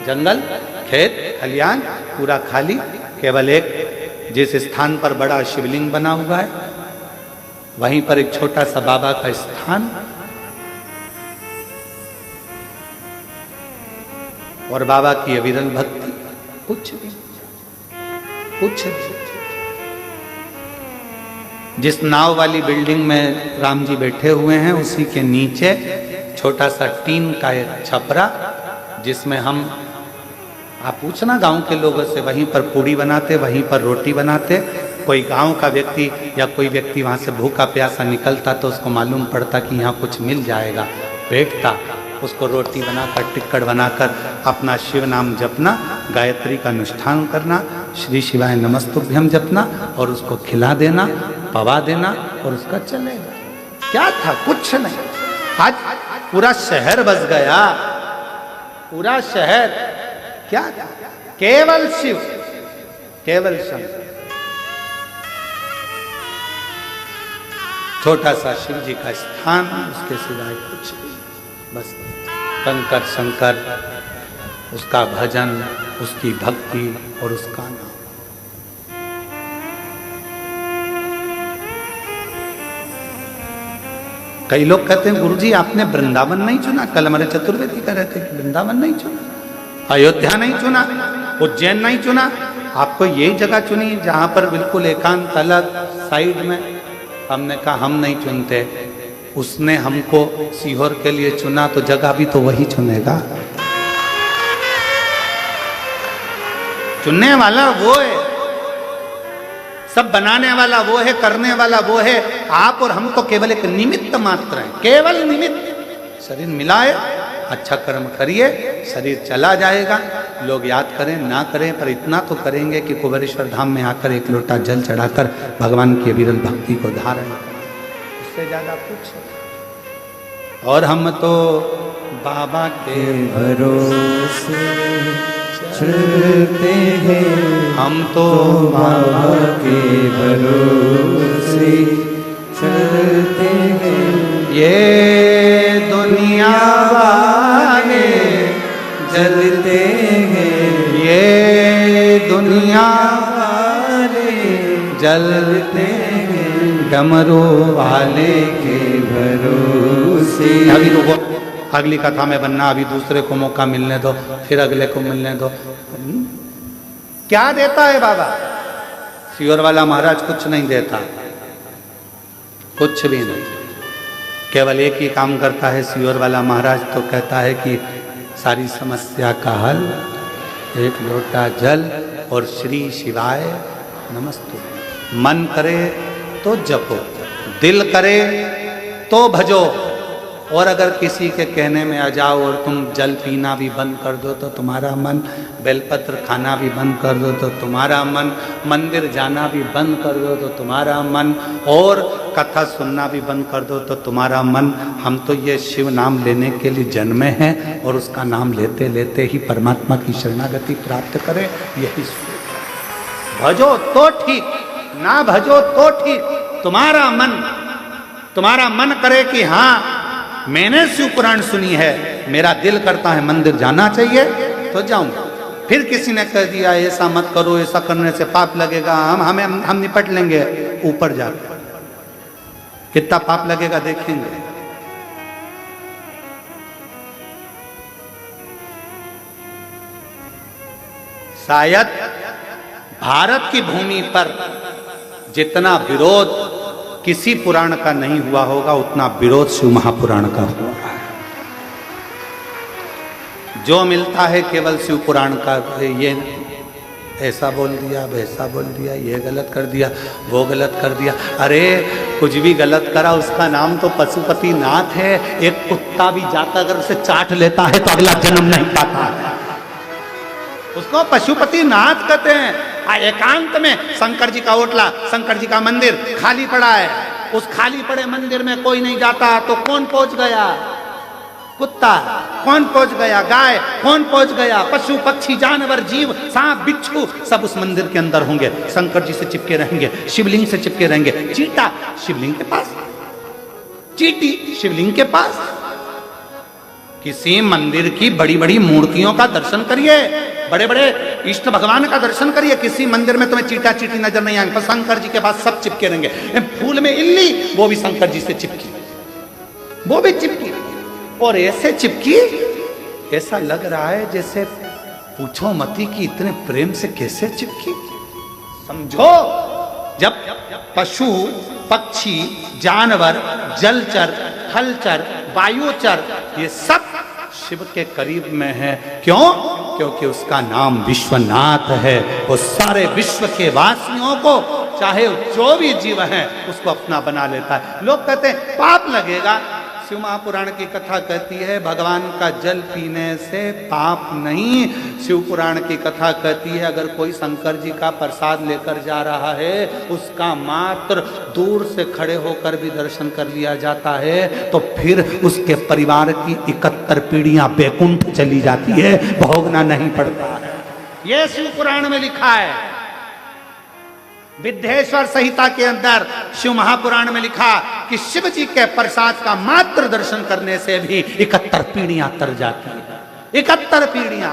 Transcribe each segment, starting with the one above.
जंगल, खेत, खलियान पूरा खाली, केवल एक जिस स्थान पर बड़ा शिवलिंग बना हुआ है वहीं पर एक छोटा सा बाबा का स्थान और बाबा की अविरल भक्ति। कुछ भी, कुछ भी। जिस नाव वाली बिल्डिंग में राम जी बैठे हुए हैं उसी के नीचे छोटा सा टीन का एक छपरा, जिसमें हम, आप पूछना गांव के लोगों से, वहीं पर पूड़ी बनाते, वहीं पर रोटी बनाते। कोई गांव का व्यक्ति या कोई व्यक्ति वहां से भूखा प्यासा निकलता तो उसको मालूम पड़ता कि यहाँ कुछ मिल जाएगा, बैठता, उसको रोटी बनाकर, टिक्कड़ बनाकर अपना शिव नाम जपना, गायत्री का अनुष्ठान करना, श्री शिवाय नमस्तुभ्यम जपना और उसको खिला देना, पवा देना और उसका चलेगा। क्या था? कुछ नहीं। आज पूरा शहर बस गया, पूरा शहर। क्या था? केवल शिव, केवल शंकर। छोटा सा शिव जी का स्थान, उसके सिवाय कुछ नहीं, बस शंकर शंकर, उसका भजन, उसकी भक्ति और उसका नाम। कई लोग कहते हैं गुरुजी आपने वृंदावन नहीं चुना। कल हमारे चतुर्वेदी कह रहे थे कि वृंदावन नहीं चुना, अयोध्या नहीं चुना, उज्जैन नहीं चुना, आपको यही जगह चुनी जहां पर बिल्कुल एकांत अलग साइड में। हमने कहा हम नहीं चुनते, उसने हमको सीहोर के लिए चुना तो जगह भी तो वही चुनेगा। चुनने वाला वो है, सब बनाने वाला वो है, करने वाला वो है। आप और हम तो केवल एक निमित्त मात्र हैं, केवल निमित्त। शरीर मिलाए, अच्छा कर्म करिए, शरीर चला जाएगा। लोग याद करें ना करें पर इतना तो करेंगे कि कुबेरेश्वर धाम में आकर एक लोटा जल चढ़ाकर भगवान की अविरल भक्ति को धारण करें। उससे ज्यादा कुछ। और हम तो बाबा के भरोसे चलते हैं, हम तो बाबा के भरोसे चलते हैं। ये दुनिया वाले जलते हैं, ये दुनिया वाले जलते हैं, डमरू वाले के भरोसे। अभी रुको, अगली कथा में बनना, अभी दूसरे को मौका मिलने दो, फिर अगले को मिलने दो। क्या देता है बाबा? सीहोर वाला महाराज कुछ नहीं देता, कुछ भी नहीं। केवल एक ही काम करता है सीहोर वाला महाराज, तो कहता है कि सारी समस्या का हल, एक लोटा जल और श्री शिवाय नमस्तुभ्यम। मन करे तो जपो, दिल करे तो भजो। और अगर किसी के कहने में आ जाओ और तुम जल पीना भी बंद कर दो तो तुम्हारा मन, बेलपत्र खाना भी बंद कर दो तो तुम्हारा मन, मंदिर जाना भी बंद कर दो तो तुम्हारा मन, और कथा सुनना भी बंद कर दो तो तुम्हारा मन। हम तो ये शिव नाम लेने के लिए जन्मे हैं और उसका नाम लेते लेते ही परमात्मा की शरणागति प्राप्त करें, यही भजो तो ठीक, ना भजो तो ठीक। तुम्हारा मन करे कि हाँ मैंने शिव पुराण सुनी है, मेरा दिल करता है मंदिर जाना चाहिए तो जाऊंगा। फिर किसी ने कह दिया ऐसा मत करो, ऐसा करने से पाप लगेगा, हम निपट लेंगे, ऊपर जाकर कितना पाप लगेगा देखेंगे। शायद भारत की भूमि पर जितना विरोध किसी पुराण का नहीं हुआ होगा, उतना विरोध शिव महापुराण का हुआ है। जो मिलता है केवल शिव पुराण का, ये ऐसा बोल दिया, वैसा बोल दिया, ये गलत कर दिया, वो गलत कर दिया। अरे कुछ भी गलत करा, उसका नाम तो पशुपति नाथ है। एक कुत्ता भी जाकर अगर उसे चाट लेता है तो अगला जन्म नहीं पाता है, उसको पशुपति नाथ कहते हैं। एकांत में शंकर जी का ओटला, शंकर जी का मंदिर खाली पड़ा है, उस खाली पड़े मंदिर में कोई नहीं जाता तो कौन पहुंच गया? कुत्ता। कौन पहुंच गया? गाय। कौन पहुंच गया? पशु पक्षी जानवर जीव सांप बिच्छू सब उस मंदिर के अंदर होंगे, शंकर जी से चिपके रहेंगे, शिवलिंग से चिपके रहेंगे। चींटा शिवलिंग के पास, चींटी शिवलिंग के पास, किसी मंदिर की बड़ी बड़ी मूर्तियों का दर्शन करिए, बड़े बड़े इष्ट भगवान का दर्शन करिए। किसी मंदिर में तुम्हें चीटा चीटी नजर नहीं आएंगे, शंकर जी के पास सब चिपके रहेंगे। फूल में इल्ली, वो भी शंकर जी से चिपकी, वो भी चिपकी, और ऐसे चिपकी ऐसा लग रहा है जैसे पूछो मती कि इतने प्रेम से कैसे चिपकी। समझो, जब पशु पक्षी जानवर जलचर थलचर वायुचर ये सब शिव के करीब में है, क्यों? क्योंकि उसका नाम विश्वनाथ है। वो सारे विश्व के वासियों को, चाहे जो भी जीव है, उसको अपना बना लेता है। लोग कहते हैं पाप लगेगा। शिव महापुराण की कथा कहती है भगवान का जल पीने से पाप नहीं। शिव पुराण की कथा कहती है अगर कोई शंकर जी का प्रसाद लेकर जा रहा है, उसका मात्र दूर से खड़े होकर भी दर्शन कर लिया जाता है, तो फिर उसके परिवार की 71 पीढ़ियां बैकुंठ चली जाती है, भोगना नहीं पड़ता है। यह शिव पुराण में लिखा है। विद्येश्वर संहिता के अंदर शिव महापुराण में लिखा कि शिव जी के प्रसाद का मात्र दर्शन करने से भी 71 पीढ़ियां तर जाती है, 71 पीढ़ियां।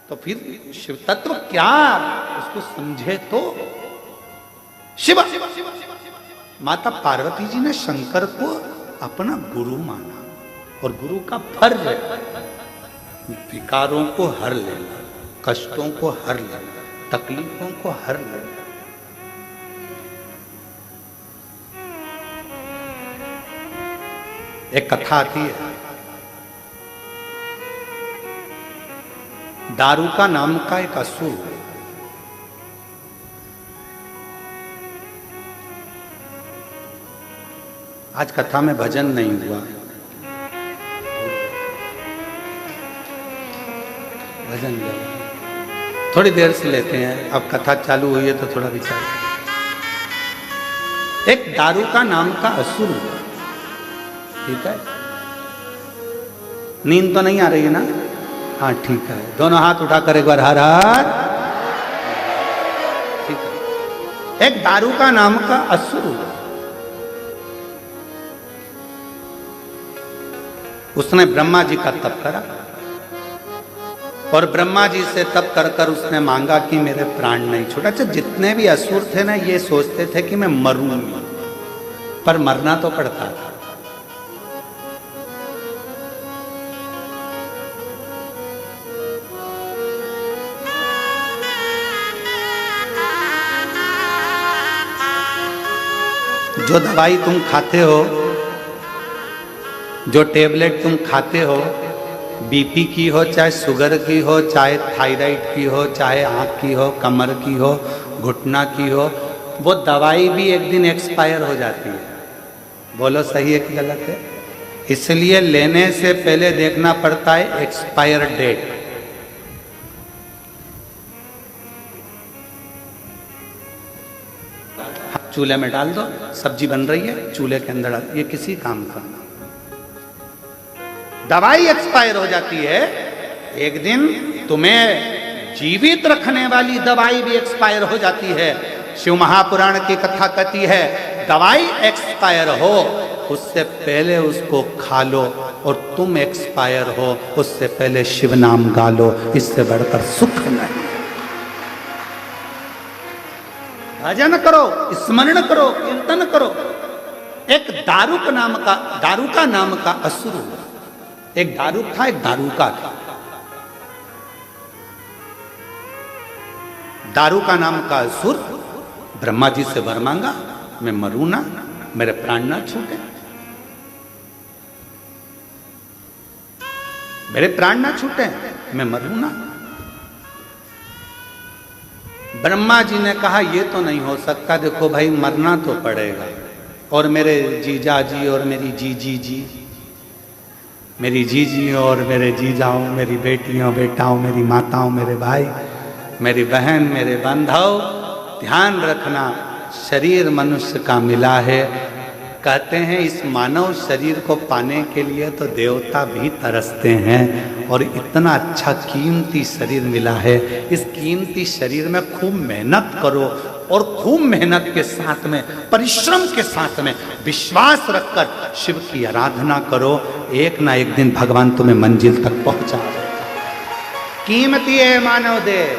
तो फिर शिव तत्व क्या, उसको समझे तो। शिव माता पार्वती जी ने शंकर को अपना गुरु माना, और गुरु का फर्ज है विकारों को हर लेना, कष्टों को हर लेना, तकलीफों को हर लेना। एक कथा आती है, दारूका नाम का एक असुर, आज कथा में भजन नहीं हुआ, भजन थोड़ी देर से लेते हैं, अब कथा चालू हुई है तो थोड़ा विचार। एक दारू का नाम का असुर हुआ, ठीक है? नींद तो नहीं आ रही है ना? हाँ ठीक है, दोनों हाथ उठाकर एक बार हर हर, ठीक है। एक दारू का नाम का असुर हुआ, उसने ब्रह्मा जी का तप करा, और ब्रह्मा जी से तप कर कर उसने मांगा कि मेरे प्राण नहीं छूटा। अच्छा, जितने भी असुर थे ना, ये सोचते थे कि मैं मरूंगी, पर मरना तो पड़ता था। जो दवाई तुम खाते हो, जो टेबलेट तुम खाते हो, बीपी की हो, चाहे शुगर की हो, चाहे थायराइड की हो, चाहे आँख की हो, कमर की हो, घुटना की हो, वो दवाई भी एक दिन एक्सपायर हो जाती है। बोलो सही है कि गलत है? इसलिए लेने से पहले देखना पड़ता है एक्सपायर डेट। चूल्हे में डाल दो, सब्जी बन रही है, चूल्हे के अंदर डाल, ये किसी काम का। दवाई एक्सपायर हो जाती है, एक दिन तुम्हें जीवित रखने वाली दवाई भी एक्सपायर हो जाती है। शिव महापुराण की कथा कहती है दवाई एक्सपायर हो उससे पहले उसको खा लो, और तुम एक्सपायर हो उससे पहले शिव नाम गा लो, इससे बढ़कर सुख नहीं। भजन करो, स्मरण करो, कीर्तन करो। एक दारूक नाम का, दारूका नाम का असुर हुआ। एक दारूक था, एक दारूका था। दारूका नाम का असुर ब्रह्मा जी से वर मांगा, मैं मरूं ना, मेरे प्राण ना छूटे, मेरे प्राण ना छूटे, मैं मरूं ना। ब्रह्मा जी ने कहा ये तो नहीं हो सकता, देखो भाई मरना तो पड़ेगा, और मेरे जीजा जी और मेरी जीजी जी, मेरी जीजी और मेरे जीजाओं, मेरी बेटियों बेटाओं, मेरी माताओं, मेरे भाई, मेरी बहन, मेरे बंधुओं, ध्यान रखना शरीर मनुष्य का मिला है। कहते हैं इस मानव शरीर को पाने के लिए तो देवता भी तरसते हैं, और इतना अच्छा कीमती शरीर मिला है, इस कीमती शरीर में खूब मेहनत करो, और खूब मेहनत के साथ में, परिश्रम के साथ में, विश्वास रखकर शिव की आराधना करो, एक ना एक दिन भगवान तुम्हें मंजिल तक पहुंचा देगा। कीमती है मानव देह,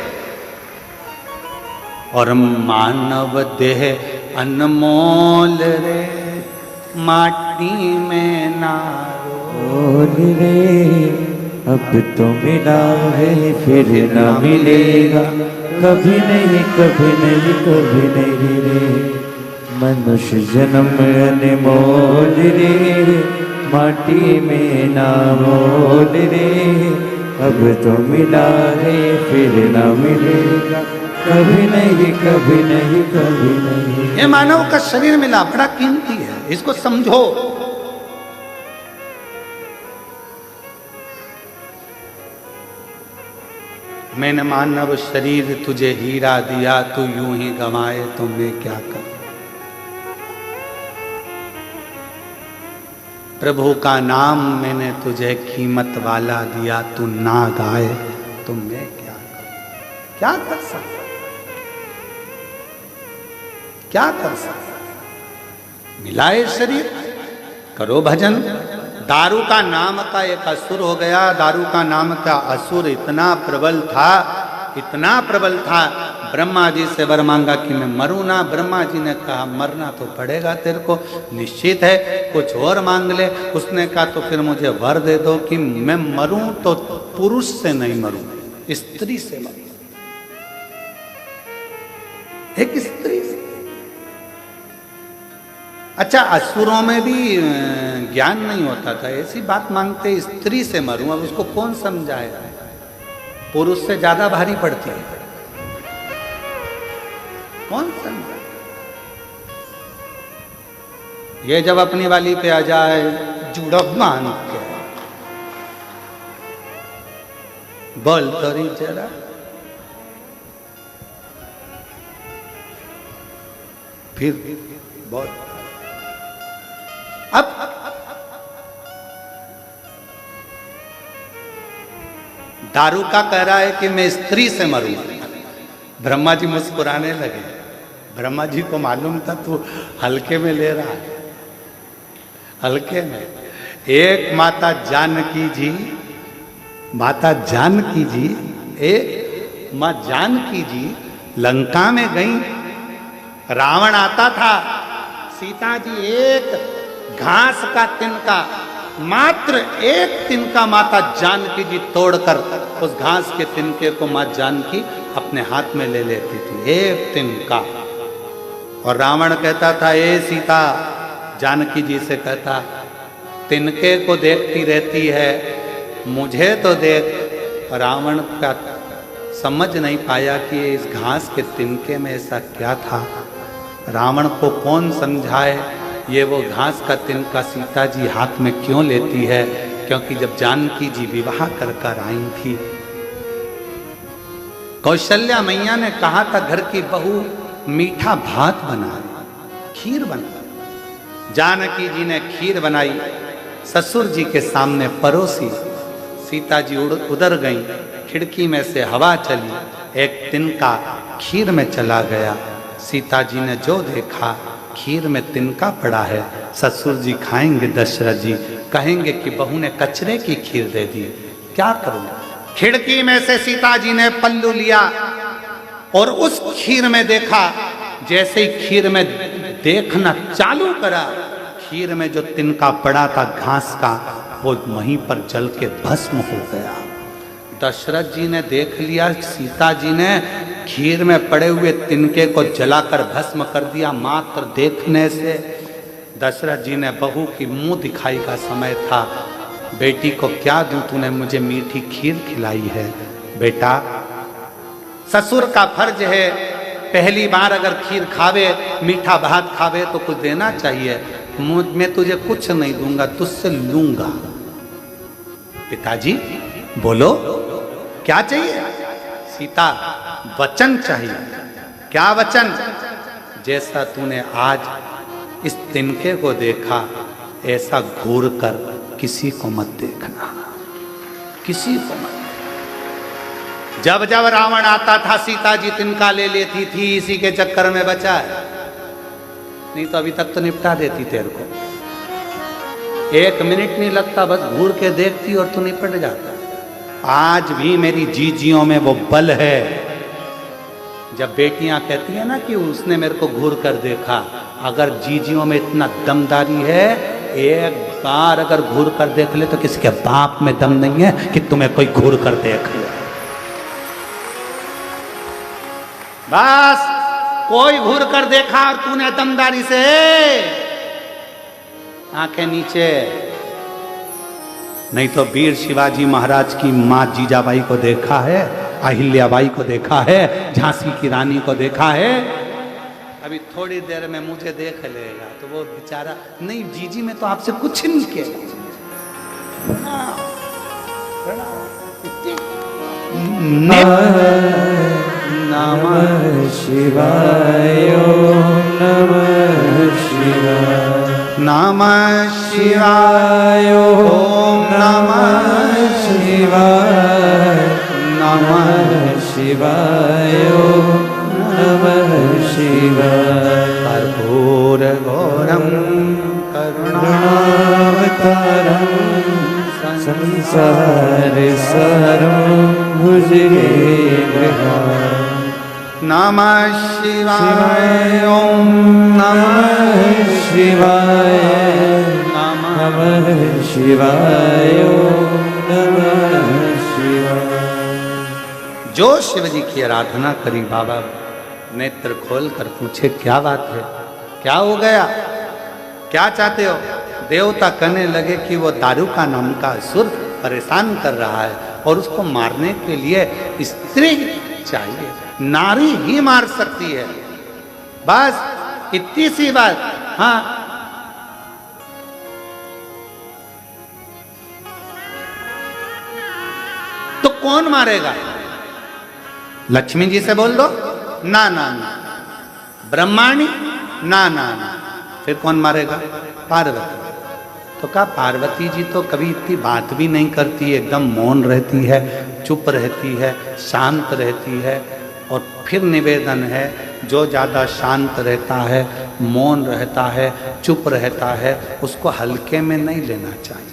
और मानव देह अनमोल रे, माटी में ना रोल रे। अब तो मिला है फिर ना मिलेगा, कभी नहीं कभी नहीं कभी नहीं रे। मनुष्य जन्म अनमोल रे, माटी में ना मोल रे। अब तो मिला है फिर ना मिलेगा, कभी नहीं कभी नहीं कभी नहीं। ये मानव का शरीर मिला, बड़ा कीमती है, इसको समझो। मैंने मानव शरीर तुझे हीरा दिया, तू यूं ही गंवाए तो मैं क्या करूं। प्रभु का नाम मैंने तुझे कीमत वाला दिया, तू ना गाए तो मैं क्या करूं। क्या कर सकता, क्या कर सकता। मिलाए शरीर, करो भजन। दारू का नाम का एक असुर हो गया। दारू का नाम का असुर इतना प्रबल था, इतना प्रबल था, ब्रह्मा जी से वर मांगा कि मैं मरूं ना। ब्रह्मा जी ने कहा मरना तो पड़ेगा तेरे को, निश्चित है, कुछ और मांग ले। उसने कहा तो फिर मुझे वर दे दो कि मैं मरूं तो पुरुष से नहीं मरूं, स्त्री से मरूं, एक स्त्री से। अच्छा, असुरों में भी ज्ञान नहीं होता था, ऐसी बात मांगते स्त्री से मरूं। अब उसको कौन समझाए, पुरुष से ज्यादा भारी पड़ती है, कौन समझाए। ये जब अपनी वाली पे आ जाए, जुड़ब मान के बोल तो रही जरा, फिर बहुत। अब दारू का कह रहा है कि मैं स्त्री से मरूंगा। ब्रह्मा जी मुस्कुराने लगे। ब्रह्मा जी को मालूम था तू हल्के में ले रहा है, हल्के में। एक माता जानकी जी, माता जानकी जी, एक माँ जानकी जी लंका में गई, रावण आता था, सीता जी एक घास का तिनका, मात्र एक तिनका माता जानकी जी तोड़कर उस घास के तिनके को मां जानकी अपने हाथ में ले लेती थी, एक तिनका। और रावण कहता था, ए सीता, जानकी जी से कहता, तिनके को देखती रहती है, मुझे तो देख। रावण का समझ नहीं पाया कि इस घास के तिनके में ऐसा क्या था। रावण को कौन समझाए, ये वो घास का तिनका सीता जी हाथ में क्यों लेती है, क्योंकि जब जानकी जी विवाह कर आई थी, कौशल्या मैया ने कहा था घर की बहू मीठा भात बनाए, खीर बनाए। जानकी जी ने खीर बनाई, ससुर जी के सामने परोसी। सीता जी उधर गई, खिड़की में से हवा चली, एक तिनका खीर में चला गया। सीता जी ने जो देखा, खीर में तिनका पड़ा है। ससुर जी खाएंगे, दशरथ जी कहेंगे कि बहू ने कचरे की खीर दे दी, क्या करूं। खिड़की में से सीता जी ने पल्लू लिया और उस खीर में देखा। जैसे ही खीर में देखना चालू करा, खीर में जो तिनका पड़ा था घास का, वो वहीं पर जल के भस्म हो गया। दशरथ जी ने देख लिया, सीता जी ने खीर में पड़े हुए तिनके को जलाकर भस्म कर दिया मात्र देखने से। दशरथ जी ने बहू की मुंह दिखाई का समय था, बेटी को क्या दूं, तूने मुझे मीठी खीर खिलाई है। बेटा, ससुर का फर्ज है, पहली बार अगर खीर खावे, मीठा भात खावे तो कुछ देना चाहिए। मैं तुझे कुछ नहीं दूंगा, तुझसे लूंगा। पिताजी बोलो क्या चाहिए। सीता, वचन चाहिए। क्या वचन। जैसा तूने आज इस तिनके को देखा, ऐसा घूर कर किसी को मत देखना, किसी को मत। जब जब रावण आता था सीता जी तिनका ले लेती थी, इसी के चक्कर में बचा है, नहीं तो अभी तक तो निपटा देती तेरे को। 1 मिनट नहीं लगता, बस घूर के देखती और तू निपट जाता। आज भी मेरी जीजियों में वो बल है। जब बेटियां कहती है ना कि उसने मेरे को घूर कर देखा, अगर जीजियों में इतना दमदारी है, एक बार अगर घूर कर देख ले तो किसी के बाप में दम नहीं है कि तुम्हें कोई घूर कर देख ले। बस कोई घूर कर देखा और तूने दमदारी से आंखें नीचे। नहीं तो वीर शिवाजी महाराज की मां जीजाबाई को देखा है, अहिल्याबाई को देखा है, झांसी की रानी को देखा है। अभी थोड़ी देर में मुझे देख लेगा तो वो बेचारा, नहीं जीजी में तो आपसे कुछ नहीं किया। नमः शिवाय, नमः शिवाय, नमः शिवाय, ओम नमः शिवाय, नमः शिवाय, नमः शिवाय। कर्पूर गौरम करुणावतारम संसार सारं भुजगेन्द्रहारं। नमः शिवाय, ओम नमः शिवाय, नमः शिवाय, नमः शिवाय। जो शिव जी की आराधना करी, बाबा नेत्र खोल कर पूछे क्या बात है, क्या हो गया, क्या चाहते हो। देवता कहने लगे कि वो दारुका नाम का असुर परेशान कर रहा है और उसको मारने के लिए स्त्री चाहिए, नारी ही मार सकती है, बस इतनी सी बात। हाँ, तो कौन मारेगा? लक्ष्मी जी से बोल दो, ना ना ना। ब्रह्माणी, ना ना ना। फिर कौन मारेगा? पार्वती। तो कहा पार्वती जी तो कभी इतनी बात भी नहीं करती, एकदम मौन रहती है, चुप रहती है, शांत रहती है। और फिर निवेदन है, जो ज़्यादा शांत रहता है, मौन रहता है, चुप रहता है, उसको हल्के में नहीं लेना चाहिए।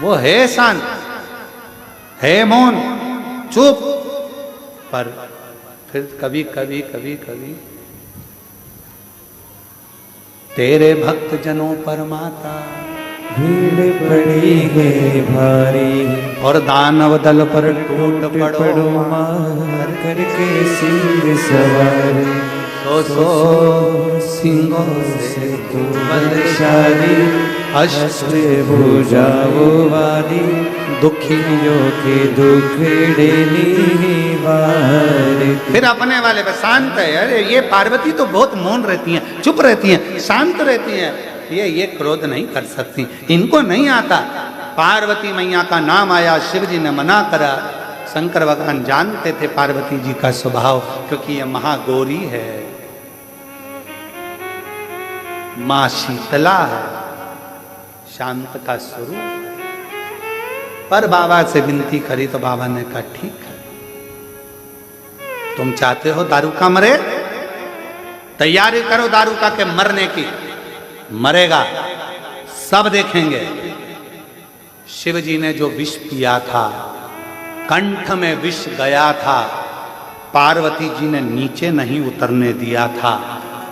वो है शांत, है मौन, चुप, पर फिर कभी कभी कभी कभी तेरे भक्त जनों पर माता भीड़ पड़ी है भारी, और दानव दल पर टूट पड़ो मार करके सिंह सवार। सो सिंहों से तू बलशाली, अस्त्र भुजाओ वाली, दुखियों के दुखड़े निवार। फिर अपने वाले पे शांत है। अरे ये पार्वती तो बहुत मौन रहती हैं, चुप रहती हैं, शांत रहती हैं, ये क्रोध नहीं कर सकती, इनको नहीं आता। पार्वती मैया का नाम आया, शिव जी ने मना करा। शंकर भगवान जानते थे पार्वती जी का स्वभाव, क्योंकि ये महागौरी है, मां शीतला है, शांत का स्वरूप। पर बाबा से विनती करी तो बाबा ने कहा ठीक है, तुम चाहते हो दारूका मरे, तैयारी करो दारूका के मरने की। मरेगा, सब देखेंगे। शिव जी ने जो विष पिया था, कंठ में विष गया था, पार्वती जी ने नीचे नहीं उतरने दिया था,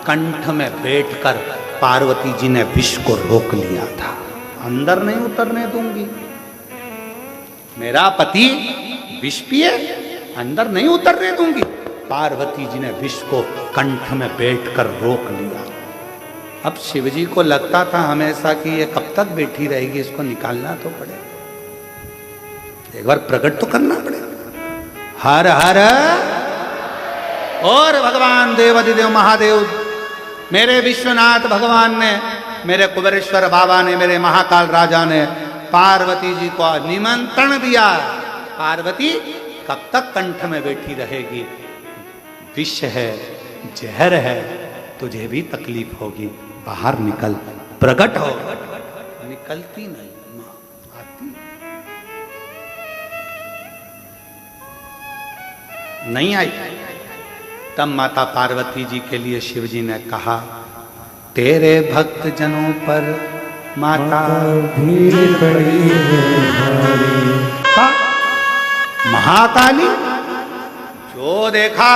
कंठ में बैठकर पार्वती जी ने विष को रोक लिया था। अंदर नहीं उतरने दूंगी, मेरा पति विष पिए, अंदर नहीं उतरने दूंगी। पार्वती जी ने विष को कंठ में बैठकर रोक लिया। अब शिवजी को लगता था हमेशा कि ये कब तक बैठी रहेगी, इसको निकालना तो पड़ेगा, एक बार प्रकट तो करना पड़ेगा। हर हर। और भगवान देवाधिदेव महादेव, मेरे विश्वनाथ भगवान ने, मेरे कुबेरेश्वर बाबा ने, मेरे महाकाल राजा ने पार्वती जी को निमंत्रण दिया। पार्वती कब तक कंठ में बैठी रहेगी, विष है, जहर है, तुझे भी तकलीफ होगी, बाहर निकल, प्रकट हो। निकलती नहीं मां, आती। नहीं आई। तब माता पार्वती जी के लिए शिव जी ने कहा, तेरे भक्त जनों पर माता भीड़ पड़ी है भारी। महाकाली जो देखा,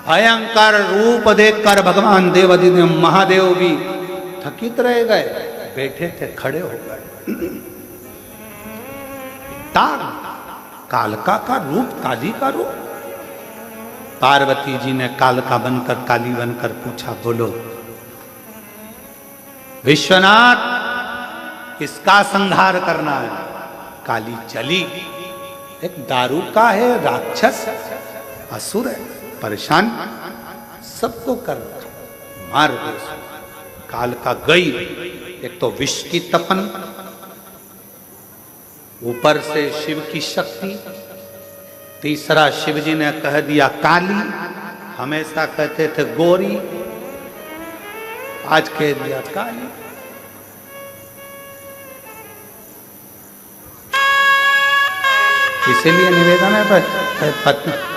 भयंकर रूप देखकर भगवान देवादिदेव महादेव भी थकित रह गए, बैठे थे खड़े हो गए। कालका का रूप, काली का रूप। पार्वती जी ने कालका बनकर, काली बनकर पूछा, बोलो विश्वनाथ किसका संहार करना है? काली चली। एक दारू का है, राक्षस असुर है, परेशान, सबको कर मार दे। कालका गई। एक तो विष की तपन, ऊपर से शिव की शक्ति, तीसरा शिव जी ने कह दिया काली, हमेशा कहते थे गोरी, आज कह दिया काली। इसीलिए निवेदन है,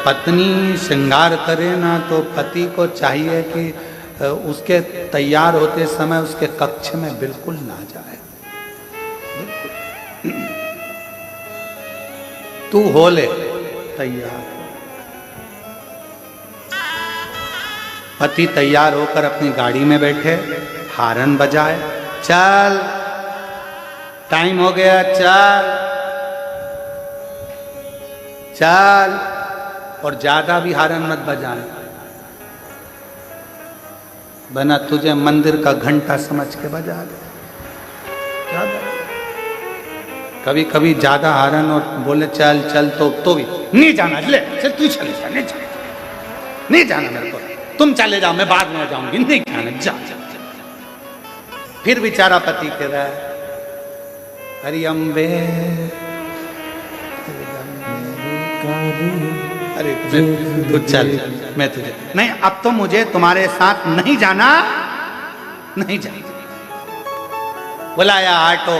पत्नी श्रृंगार करे ना तो पति को चाहिए कि उसके तैयार होते समय उसके कक्ष में बिल्कुल ना जाए। तू हो ले तैयार। पति तैयार होकर अपनी गाड़ी में बैठे, हारन बजाए, चल टाइम हो गया, चल चल, और ज्यादा भी हारन मत बजाए, बना तुझे मंदिर का घंटा समझ के बजा दे। कभी कभी ज्यादा हारन और बोले चल चल तो भी नहीं जाना, ले चल तू चले जा, नहीं जाना मेरे को, तुम चले जाओ, मैं बाद में जाऊंगी, नहीं जाना, जा। फिर बेचारा पति कह रहा है, हरि अम्बे, अरे तू चल, मैं तुझे नहीं, अब तो मुझे तुम्हारे साथ नहीं जाना, नहीं जाना। बुलाया ऑटो,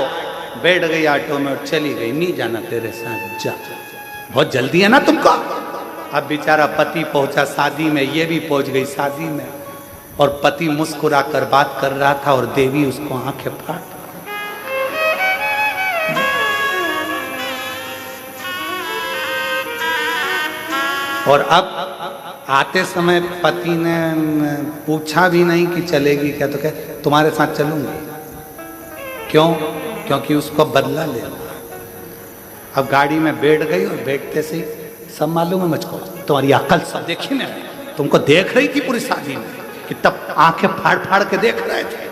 बैठ गई ऑटो में और चली गई, नहीं जाना तेरे साथ, जा, बहुत जल्दी है ना तुमको। अब बेचारा पति पहुंचा शादी में, ये भी पहुंच गई शादी में, और पति मुस्कुरा कर बात कर रहा था और देवी उसको आंखें फाड़। और अब आते समय पति ने पूछा भी नहीं कि चलेगी क्या, तो कहे तुम्हारे साथ चलूंगी। क्यों? क्योंकि उसको बदला लेना। अब गाड़ी में बैठ गई और बैठते से ही सब मालूम है मुझको, तुम्हारी अकल सब देखी ना, तुमको देख रही थी पूरी शादी में कि तब आंखें फाड़ फाड़ के देख रहे थे,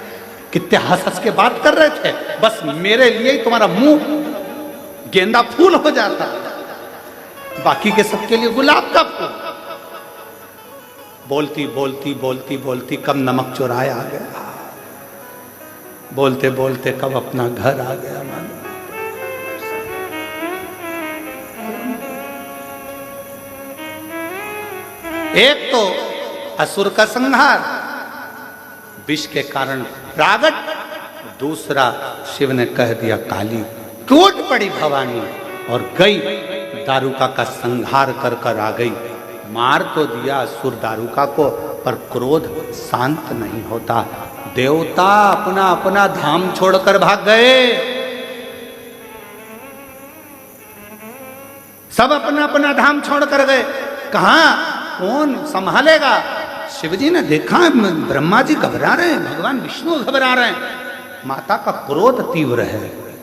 कितने हंस हंस के बात कर रहे थे, बस मेरे लिए ही तुम्हारा मुंह गेंदा फूल हो जाता, बाकी के सबके लिए गुलाब का फूल। बोलती बोलती बोलती बोलती कब नमक चुराया आ गया, बोलते बोलते कब अपना घर आ गया। मानो एक तो असुर का संहार, विष के कारण प्रागट, दूसरा शिव ने कह दिया काली, टूट पड़ी भवानी और गई, दारुका का संहार कर कर आ गई। मार तो दिया असुर दारुका को, पर क्रोध शांत नहीं होता। देवता अपना अपना धाम छोड़कर भाग गए, सब अपना अपना धाम छोड़कर गए। कहां कौन संभालेगा? शिवजी ने देखा ब्रह्मा जी घबरा रहे हैं, भगवान विष्णु घबरा रहे हैं, माता का क्रोध तीव्र है।